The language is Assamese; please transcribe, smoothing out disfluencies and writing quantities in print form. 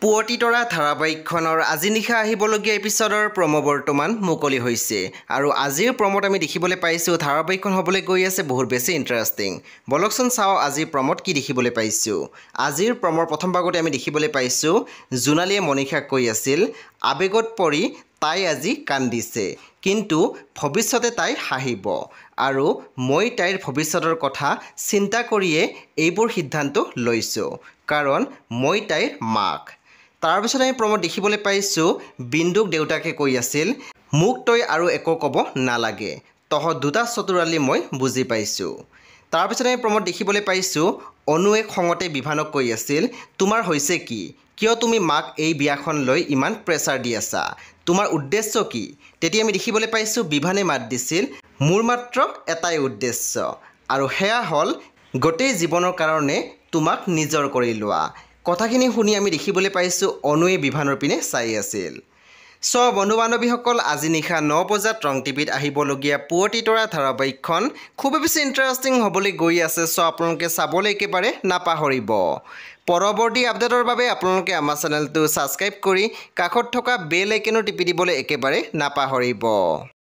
পুৱতি তৰা ধাৰাবাহিকখনৰ আজি নিশা আহিবলগীয়া এপিছডৰ প্ৰমো বৰ্তমান মুকলি হৈছে আৰু আজিৰ প্ৰমোত আমি দেখিবলৈ পাইছোঁ ধাৰাবাহিকখন হ'বলৈ গৈ আছে বহুত বেছি ইণ্টাৰেষ্টিং। বলকচোন চাওঁ আজিৰ প্ৰমোত কি দেখিবলৈ পাইছোঁ। আজিৰ প্ৰমৰ প্ৰথম ভাগতে আমি দেখিবলৈ পাইছোঁ জোনালীয়ে মনীষাক কৈ আছিল আৱেগত পৰি তাই আজি কান্দিছে, কিন্তু ভৱিষ্যতে তাই হাঁহিব আৰু মই তাইৰ ভৱিষ্যতৰ কথা চিন্তা কৰিয়ে এইবোৰ সিদ্ধান্ত লৈছোঁ, কাৰণ মই তাইৰ মাক। তাৰপিছত আমি প্ৰমোত দেখিবলৈ পাইছোঁ বিন্দুক দেউতাকে কৈ আছিল মোক তই আৰু একো ক'ব নালাগে, তহঁত দুটা চতুৰালি মই বুজি পাইছোঁ। তাৰপিছত আমি প্ৰমোত দেখিবলৈ পাইছোঁ অনুৱে খঙতে বিভানক কৈ আছিল তোমাৰ হৈছে কি, কিয় তুমি মাক এই বিয়াখন লৈ ইমান প্ৰেছাৰ দি আছা, তোমাৰ উদ্দেশ্য কি? তেতিয়া আমি দেখিবলৈ পাইছোঁ বিভানে মাত দিছিল মোৰ মাত্ৰ এটাই উদ্দেশ্য আৰু সেয়া হ'ল গোটেই জীৱনৰ কাৰণে তোমাক নিজৰ কৰি লোৱা। কথাখিনি শুনি আমি দেখিবলৈ পাইছোঁ অনুৱে বিভানৰ পিনে চাই আছিল। চ' বন্ধু বান্ধৱীসকল আজি নিশা 9 বজাত ৰং টিভিত আহিবলগীয়া পুৱতি তৰা ধাৰাবাহিকখন খুবেই বেছি ইণ্টাৰেষ্টিং হ'বলৈ গৈ আছে। চ' আপোনালোকে চাবলৈ একেবাৰে নাপাহৰিব। পৰৱৰ্তী আপডেটৰ বাবে আপোনালোকে আমাৰ চেনেলটো ছাবস্ক্ৰাইব কৰি কাষত থকা বেল আইকনো টিপি দিবলৈ একেবাৰে নাপাহৰিব।